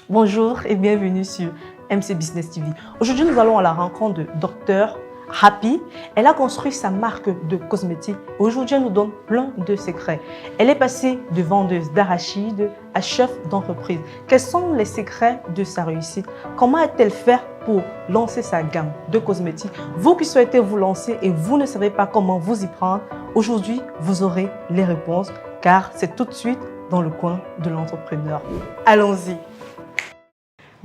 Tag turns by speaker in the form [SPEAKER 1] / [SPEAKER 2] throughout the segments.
[SPEAKER 1] Bonjour et bienvenue sur MC Business TV. Aujourd'hui, nous allons à la rencontre de Dr Happy. Elle a construit sa marque de cosmétiques. Aujourd'hui, elle nous donne plein de secrets. Elle est passée de vendeuse d'arachides à chef d'entreprise. Quels sont les secrets de sa réussite? Comment a-t-elle fait pour lancer sa gamme de cosmétiques? Vous qui souhaitez vous lancer et vous ne savez pas comment vous y prendre, aujourd'hui, vous aurez les réponses car c'est tout de suite dans le coin de l'entrepreneur. Allons-y!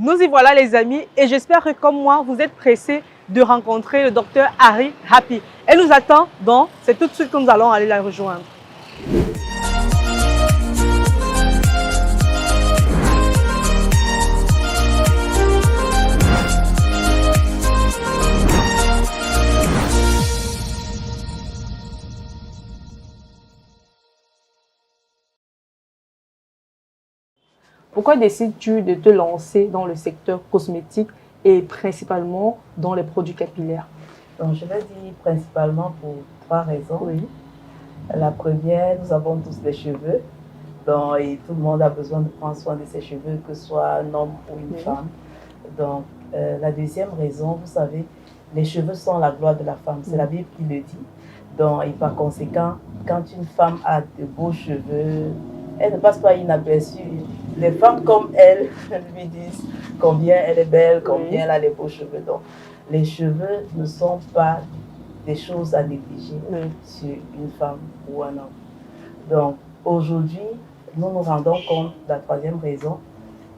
[SPEAKER 1] Nous y voilà les amis et j'espère que comme moi, vous êtes pressés de rencontrer le docteur Harry Happy. Elle nous attend donc c'est tout de suite que nous allons aller la rejoindre. Pourquoi décides-tu de te lancer dans le secteur cosmétique et principalement dans les produits capillaires?
[SPEAKER 2] Donc, je vais dire principalement pour 3 raisons.
[SPEAKER 1] Oui.
[SPEAKER 2] La première, nous avons tous des cheveux. Donc, et tout le monde a besoin de prendre soin de ses cheveux, que ce soit un homme ou une femme. Donc, la deuxième raison, vous savez, les cheveux sont la gloire de la femme. C'est la Bible qui le dit. Donc, et par conséquent, quand une femme a de beaux cheveux, elle ne passe pas inaperçue. Les femmes comme elle lui disent combien elle est belle, combien elle a les beaux cheveux. Donc, les cheveux ne sont pas des choses à négliger sur une femme ou un homme. Donc, aujourd'hui, nous nous rendons compte, la troisième raison,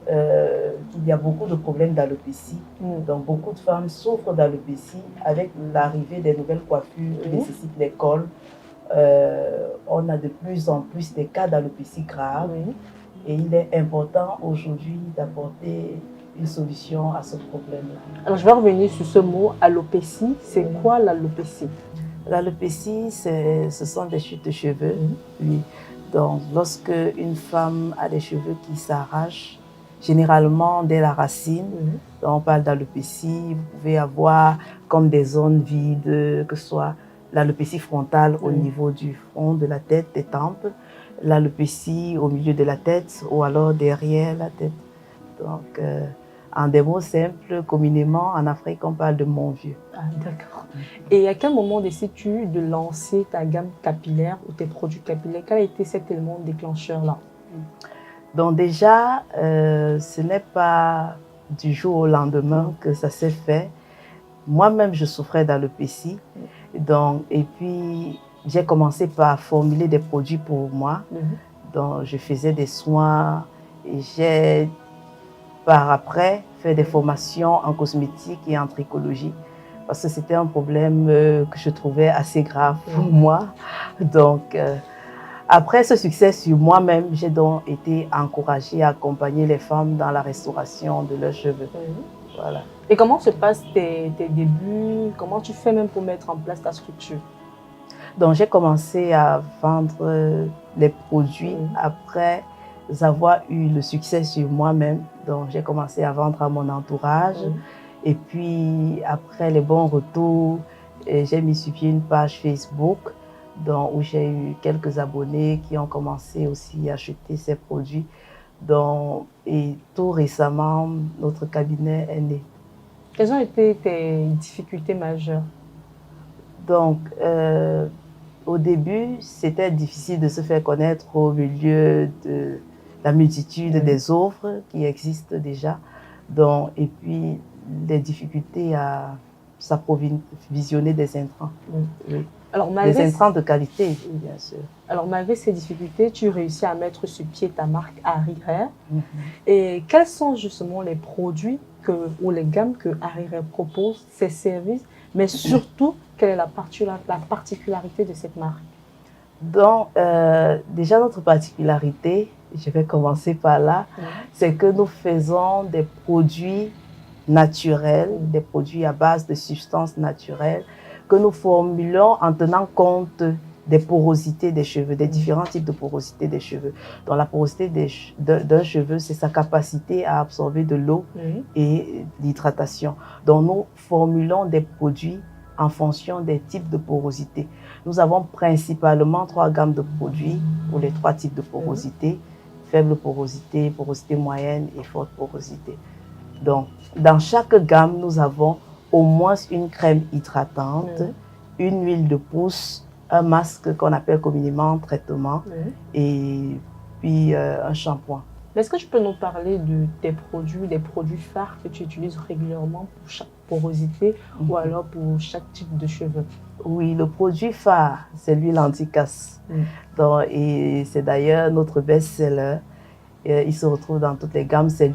[SPEAKER 2] qu'il y a beaucoup de problèmes d'alopécie. Donc, beaucoup de femmes souffrent d'alopécie avec l'arrivée des nouvelles coiffures qui nécessitent les cols. On a de plus en plus des cas d'alopécie grave. Et il est important aujourd'hui d'apporter une solution à ce problème-là.
[SPEAKER 1] Alors, je vais revenir sur ce mot alopécie. C'est quoi l'alopécie?
[SPEAKER 2] L'alopécie, ce sont des chutes de cheveux. Oui. Donc, lorsque une femme a des cheveux qui s'arrachent, généralement dès la racine, donc on parle d'alopécie, vous pouvez avoir comme des zones vides, que ce soit l'alopécie frontale au niveau du front, de la tête, des tempes, l'alopécie au milieu de la tête ou alors derrière la tête. Donc, en des mots simples, communément en Afrique, on parle de mon vieux.
[SPEAKER 1] Ah, d'accord. Et à quel moment décides-tu de lancer ta gamme capillaire ou tes produits capillaires? Quel a été cet élément déclencheur-là?
[SPEAKER 2] Donc déjà, ce n'est pas du jour au lendemain que ça s'est fait. Moi-même, je souffrais d'alopécie. Donc, et puis, j'ai commencé par formuler des produits pour moi. Donc, je faisais des soins et j'ai, par après, fait des formations en cosmétique et en tricologie parce que c'était un problème que je trouvais assez grave pour moi. Donc, après ce succès sur moi-même, j'ai donc été encouragée à accompagner les femmes dans la restauration de leurs cheveux. Voilà.
[SPEAKER 1] Et comment se passent tes débuts? Comment tu fais même pour mettre en place ta structure?
[SPEAKER 2] Donc, j'ai commencé à vendre les produits après avoir eu le succès sur moi-même. Donc, j'ai commencé à vendre à mon entourage. Et puis, après les bons retours, j'ai mis sur pied une page Facebook donc, où j'ai eu quelques abonnés qui ont commencé aussi à acheter ces produits. Donc, et tout récemment, notre cabinet est né.
[SPEAKER 1] Quelles ont été tes difficultés majeures?
[SPEAKER 2] Donc, au début, c'était difficile de se faire connaître au milieu de la multitude des offres qui existent déjà. Donc, et puis, les difficultés à s'approvisionner des intrants.
[SPEAKER 1] Alors,
[SPEAKER 2] des intrants de qualité, bien sûr.
[SPEAKER 1] Alors, malgré ces difficultés, tu réussis à mettre sur pied ta marque Harry Hair. Et quels sont justement les produits ou les gammes que Harry Hair propose, ses services, mais surtout, quelle est la particularité de cette marque?
[SPEAKER 2] Donc, déjà notre particularité, je vais commencer par là, c'est que nous faisons des produits naturels, des produits à base de substances naturelles, que nous formulons en tenant compte des porosités des cheveux, des différents types de porosité des cheveux. Donc la porosité d'un cheveu, c'est sa capacité à absorber de l'eau et l'hydratation. Donc nous formulons des produits en fonction des types de porosité. Nous avons principalement 3 gammes de produits pour les 3 types de porosité. faible porosité, porosité moyenne et forte porosité. Donc, dans chaque gamme, nous avons au moins une crème hydratante, une huile de pousse, un masque qu'on appelle communément traitement et puis un shampoing.
[SPEAKER 1] Est-ce que tu peux nous parler de tes produits, des produits phares que tu utilises régulièrement pour chaque porosité ou alors pour chaque type de cheveux?
[SPEAKER 2] Oui, le produit phare, c'est l'huile anti-casse. Et c'est d'ailleurs notre best-seller. Il se retrouve dans toutes les gammes. C'est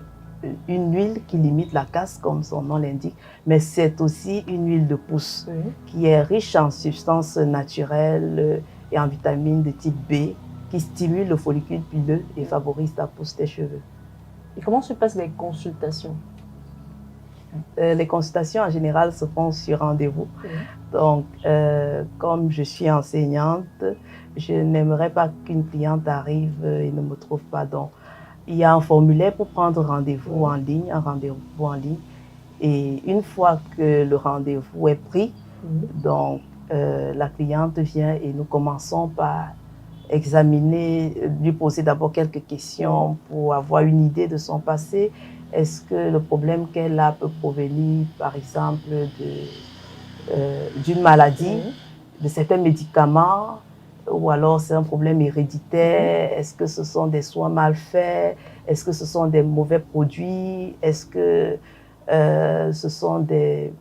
[SPEAKER 2] une huile qui limite la casse, comme son nom l'indique, mais c'est aussi une huile de pousse qui est riche en substances naturelles et en vitamines de type B, qui stimule le follicule pileux et favorise la pousse des cheveux.
[SPEAKER 1] Et comment se passent les consultations?
[SPEAKER 2] Les consultations en général se font sur rendez-vous. Donc, comme je suis enseignante, je n'aimerais pas qu'une cliente arrive et ne me trouve pas. Donc, il y a un formulaire pour prendre rendez-vous en ligne, un rendez-vous en ligne. Et une fois que le rendez-vous est pris, donc la cliente vient et nous commençons par examiner, lui poser d'abord quelques questions pour avoir une idée de son passé. Est-ce que le problème qu'elle a peut provenir, par exemple, d'une maladie, de certains médicaments, ou alors c'est un problème héréditaire? Est-ce que ce sont des soins mal faits? Est-ce que ce sont des mauvais produits? Est-ce que ce sont des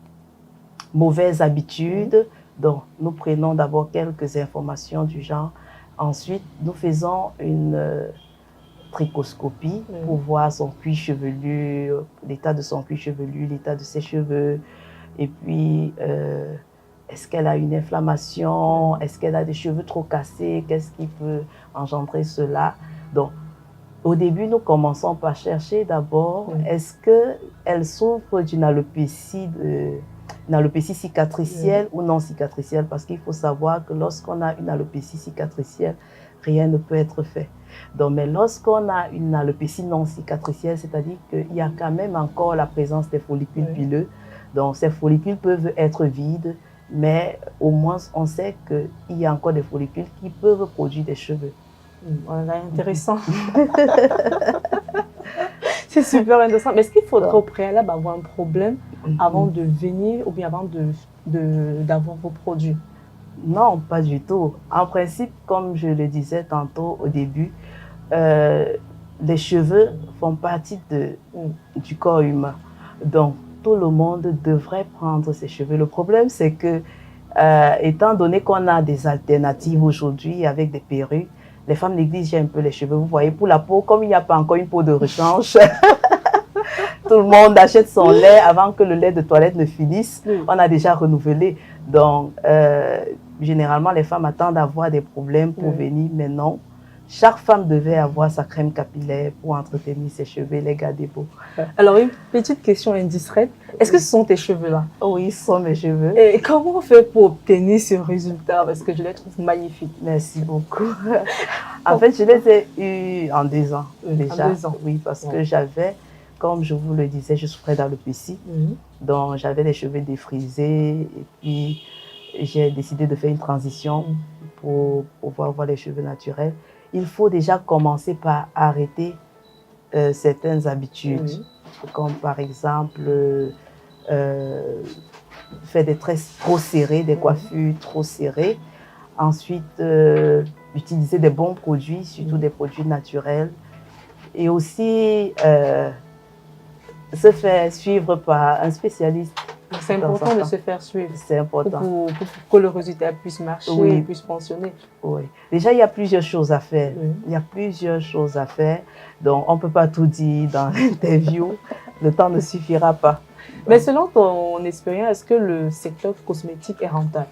[SPEAKER 2] mauvaises habitudes? Donc, nous prenons d'abord quelques informations du genre. Ensuite, nous faisons une tricoscopie pour voir son cuir chevelu, l'état de son cuir chevelu, l'état de ses cheveux. Et puis, est-ce qu'elle a une inflammation? Est-ce qu'elle a des cheveux trop cassés? Qu'est-ce qui peut engendrer cela? Donc, au début, nous commençons par chercher d'abord, est-ce qu'elle souffre d'une alopécie cicatricielle ou non cicatricielle? Parce qu'il faut savoir que lorsqu'on a une alopécie cicatricielle, rien ne peut être fait. Donc, mais lorsqu'on a une alopécie non cicatricielle, c'est-à-dire qu'il y a quand même encore la présence des follicules pileux. Donc, ces follicules peuvent être vides, mais au moins, on sait qu'il y a encore des follicules qui peuvent produire des cheveux.
[SPEAKER 1] Intéressant. C'est super intéressant. Mais est-ce qu'il faudrait au préalable avoir un problème avant de venir ou bien avant d'avoir vos produits?
[SPEAKER 2] Non, pas du tout. En principe, comme je le disais tantôt au début, les cheveux font partie du corps humain. Donc, tout le monde devrait prendre ses cheveux. Le problème, c'est que, étant donné qu'on a des alternatives aujourd'hui avec des perruques, les femmes négligent un peu les cheveux. Vous voyez, pour la peau, comme il n'y a pas encore une peau de rechange, tout le monde achète son lait avant que le lait de toilette ne finisse. On a déjà renouvelé. Donc, généralement, les femmes attendent d'avoir des problèmes pour venir, mais non. Chaque femme devait avoir sa crème capillaire pour entretenir ses cheveux, les garder beaux.
[SPEAKER 1] Alors, une petite question indiscrète. Est-ce que ce sont tes cheveux-là?
[SPEAKER 2] Oui, ce sont mes cheveux.
[SPEAKER 1] Et comment on fait pour obtenir ce résultat? Parce que je les trouve magnifiques.
[SPEAKER 2] Merci beaucoup. En fait, je les ai eus en 2 ans déjà.
[SPEAKER 1] En 2 ans?
[SPEAKER 2] Oui, parce que j'avais, comme je vous le disais, je souffrais d'alopécie. Donc, j'avais les cheveux défrisés et puis j'ai décidé de faire une transition pour pouvoir avoir les cheveux naturels. Il faut déjà commencer par arrêter certaines habitudes, comme par exemple faire des tresses trop serrées, des coiffures trop serrées. Ensuite, utiliser des bons produits, surtout des produits naturels. Et aussi se faire suivre par un spécialiste.
[SPEAKER 1] C'est important de se faire suivre.
[SPEAKER 2] C'est important.
[SPEAKER 1] Pour que le résultat puisse marcher et puisse fonctionner.
[SPEAKER 2] Oui. Déjà, il y a plusieurs choses à faire. Il y a plusieurs choses à faire. Donc, on ne peut pas tout dire dans l'interview. Le temps ne suffira pas.
[SPEAKER 1] Mais selon ton expérience, est-ce que le secteur cosmétique est rentable?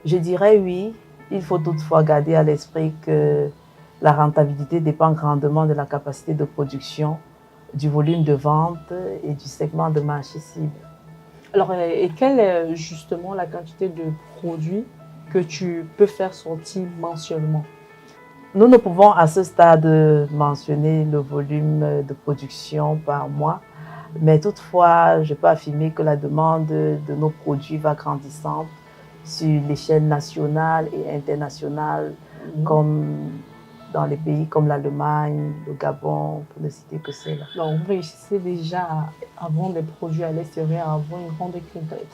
[SPEAKER 2] Je dirais oui. Il faut toutefois garder à l'esprit que la rentabilité dépend grandement de la capacité de production, du volume de vente et du segment de marché cible.
[SPEAKER 1] Alors, et quelle est justement la quantité de produits que tu peux faire sortir mensuellement?
[SPEAKER 2] Nous ne pouvons à ce stade mentionner le volume de production par mois, mais toutefois, je peux affirmer que la demande de nos produits va grandissant sur l'échelle nationale et internationale, comme dans les pays comme l'Allemagne, le Gabon, pour ne citer que cela.
[SPEAKER 1] Donc, vous réussissez déjà à vendre des produits à l'extérieur, à avoir une grande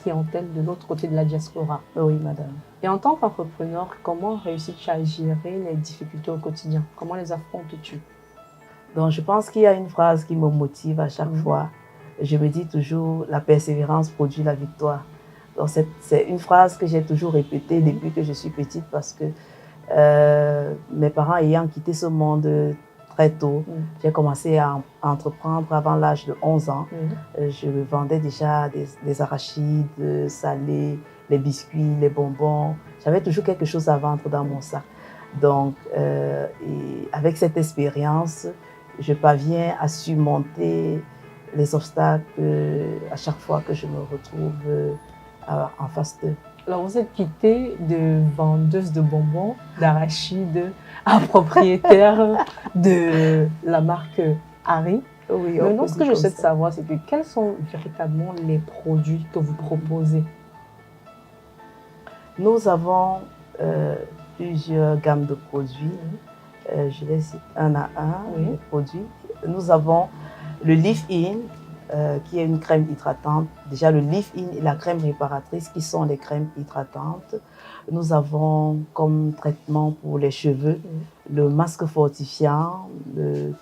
[SPEAKER 1] clientèle de l'autre côté de la diaspora.
[SPEAKER 2] Oui, madame.
[SPEAKER 1] Et en tant qu'entrepreneur, comment réussis-tu à gérer les difficultés au quotidien? Comment les affrontes-tu?
[SPEAKER 2] Donc, je pense qu'il y a une phrase qui me motive à chaque fois. Je me dis toujours, la persévérance produit la victoire. Donc, c'est une phrase que j'ai toujours répétée depuis que je suis petite parce que mes parents ayant quitté ce monde très tôt, j'ai commencé à entreprendre avant l'âge de 11 ans. Je vendais déjà des arachides salés, les biscuits, les bonbons. J'avais toujours quelque chose à vendre dans mon sac. Donc, et avec cette expérience, je parviens à surmonter les obstacles à chaque fois que je me retrouve en face d'eux.
[SPEAKER 1] Alors, vous êtes quittée de vendeuse de bonbons, d'arachides, à propriétaire de la marque Harry.
[SPEAKER 2] Oui,
[SPEAKER 1] maintenant, ce que je souhaite savoir, c'est que quels sont véritablement les produits que vous proposez?
[SPEAKER 2] Nous avons plusieurs gammes de produits. Je les cite un à un, les produits. Nous avons le Leave-In, qui est une crème hydratante. Déjà, le Leave-In et la crème réparatrice, qui sont les crèmes hydratantes. Nous avons comme traitement pour les cheveux le masque fortifiant, le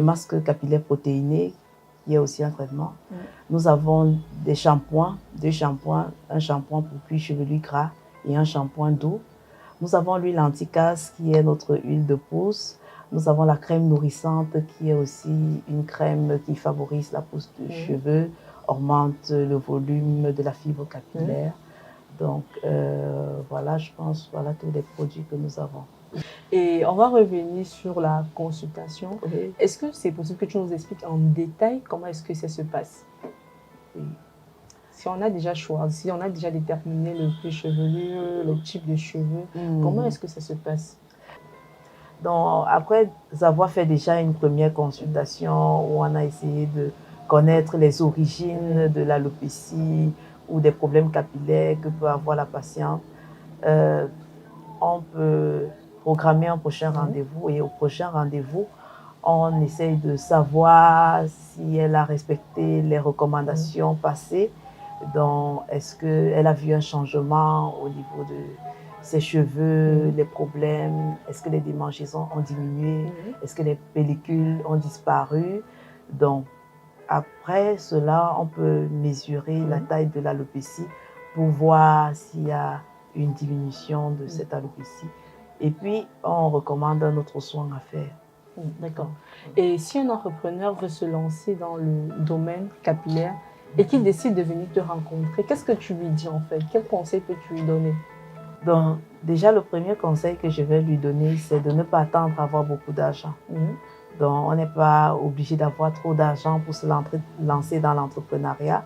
[SPEAKER 2] masque capillaire protéiné, qui est aussi un traitement. Nous avons des shampoings, deux shampoings, un shampoing pour cuir chevelu gras et un shampoing doux. Nous avons l'huile anti-casse qui est notre huile de pousse. Nous avons la crème nourrissante qui est aussi une crème qui favorise la pousse de cheveux, augmente le volume de la fibre capillaire. Donc voilà, je pense, voilà tous les produits que nous avons.
[SPEAKER 1] Et on va revenir sur la consultation. Est-ce que c'est possible que tu nous expliques en détail comment est-ce que ça se passe? Si on a déjà choisi, si on a déjà déterminé le cuir chevelu, le type de cheveux, comment est-ce que ça se passe?
[SPEAKER 2] Donc, après avoir fait déjà une première consultation où on a essayé de connaître les origines de l'alopécie ou des problèmes capillaires que peut avoir la patiente, on peut programmer un prochain rendez-vous et au prochain rendez-vous, on essaye de savoir si elle a respecté les recommandations passées. Donc, est-ce qu'elle a vu un changement au niveau de ses cheveux, les problèmes, est-ce que les démangeaisons ont diminué, est-ce que les pellicules ont disparu. Donc, après cela, on peut mesurer la taille de l'alopécie pour voir s'il y a une diminution de cette alopécie. Et puis, on recommande un autre soin à faire.
[SPEAKER 1] D'accord. Et si un entrepreneur veut se lancer dans le domaine capillaire et qu'il décide de venir te rencontrer, qu'est-ce que tu lui dis en fait? Quel conseil peux-tu lui donner?
[SPEAKER 2] Donc, déjà, le premier conseil que je vais lui donner, c'est de ne pas attendre à avoir beaucoup d'argent. Donc, on n'est pas obligé d'avoir trop d'argent pour se lancer dans l'entrepreneuriat.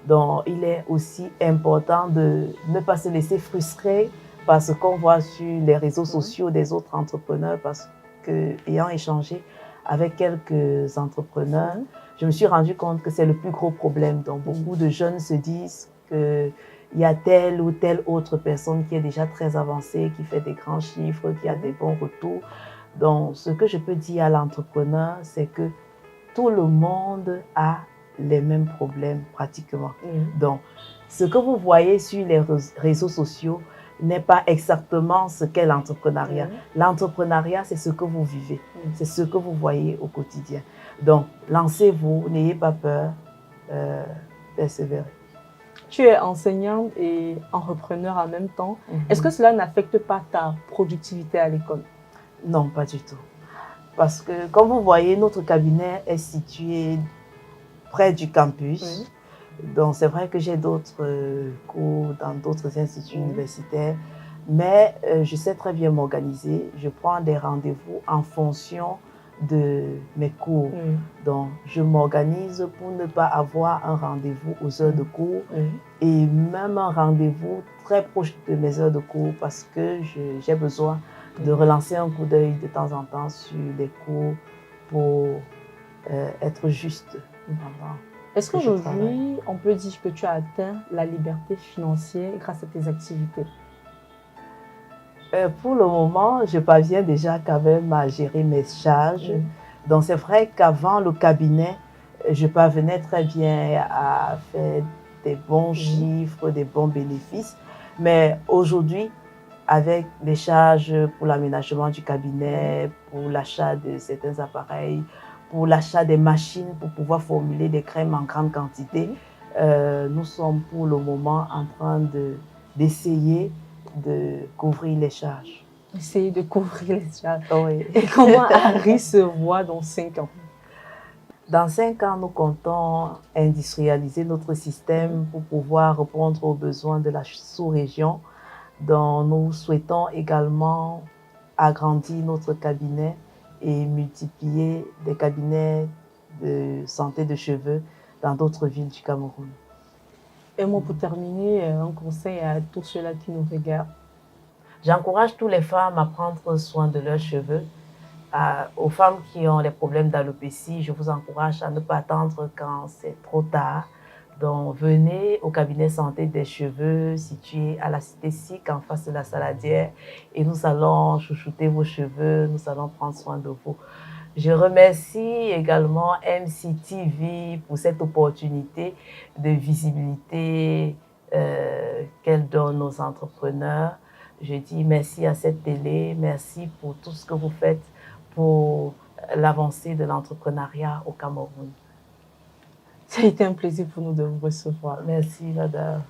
[SPEAKER 2] Donc, il est aussi important de ne pas se laisser frustrer par ce qu'on voit sur les réseaux sociaux des autres entrepreneurs, parce que, ayant échangé avec quelques entrepreneurs, je me suis rendu compte que c'est le plus gros problème. Donc, beaucoup de jeunes se disent qu'il y a telle ou telle autre personne qui est déjà très avancée, qui fait des grands chiffres, qui a des bons retours. Donc, ce que je peux dire à l'entrepreneur, c'est que tout le monde a les mêmes problèmes pratiquement. Donc, ce que vous voyez sur les réseaux sociaux n'est pas exactement ce qu'est l'entrepreneuriat. L'entrepreneuriat, c'est ce que vous vivez, c'est ce que vous voyez au quotidien. Donc, lancez-vous, n'ayez pas peur, persévérez.
[SPEAKER 1] Tu es enseignante et entrepreneur en même temps. Est-ce que cela n'affecte pas ta productivité à l'école?
[SPEAKER 2] Non, pas du tout. Parce que, comme vous voyez, notre cabinet est situé près du campus. Donc, c'est vrai que j'ai d'autres cours dans d'autres instituts universitaires, mais je sais très bien m'organiser. Je prends des rendez-vous en fonction de mes cours. Donc, je m'organise pour ne pas avoir un rendez-vous aux heures de cours et même un rendez-vous très proche de mes heures de cours parce que j'ai besoin de relancer un coup d'œil de temps en temps sur les cours pour être juste.
[SPEAKER 1] Est-ce qu'aujourd'hui, on peut dire que tu as atteint la liberté financière grâce à tes activités?
[SPEAKER 2] Pour le moment, je parviens déjà quand même à gérer mes charges. Donc c'est vrai qu'avant le cabinet, je parvenais très bien à faire des bons chiffres, des bons bénéfices. Mais aujourd'hui, avec les charges pour l'aménagement du cabinet, pour l'achat de certains appareils, pour l'achat des machines pour pouvoir formuler des crèmes en grande quantité, nous sommes pour le moment en train d'essayer de couvrir les charges.
[SPEAKER 1] Essayer de couvrir les charges.
[SPEAKER 2] Oui.
[SPEAKER 1] Et comment Harry se voit dans 5 ans?
[SPEAKER 2] Dans 5 ans, nous comptons industrialiser notre système pour pouvoir répondre aux besoins de la sous-région. Donc, nous souhaitons également agrandir notre cabinet et multiplier des cabinets de santé de cheveux dans d'autres villes du Cameroun.
[SPEAKER 1] Et moi, pour terminer, un conseil à tous ceux-là qui nous regardent.
[SPEAKER 2] J'encourage toutes les femmes à prendre soin de leurs cheveux. Aux femmes qui ont des problèmes d'alopécie, je vous encourage à ne pas attendre quand c'est trop tard. Donc, venez au cabinet santé des cheveux situé à la cité SIC en face de la Saladière et nous allons chouchouter vos cheveux, nous allons prendre soin de vous. Je remercie également MCTV pour cette opportunité de visibilité qu'elle donne aux entrepreneurs. Je dis merci à cette télé, merci pour tout ce que vous faites pour l'avancée de l'entrepreneuriat au Cameroun.
[SPEAKER 1] Ça a été un plaisir pour nous de vous recevoir.
[SPEAKER 2] Merci, madame.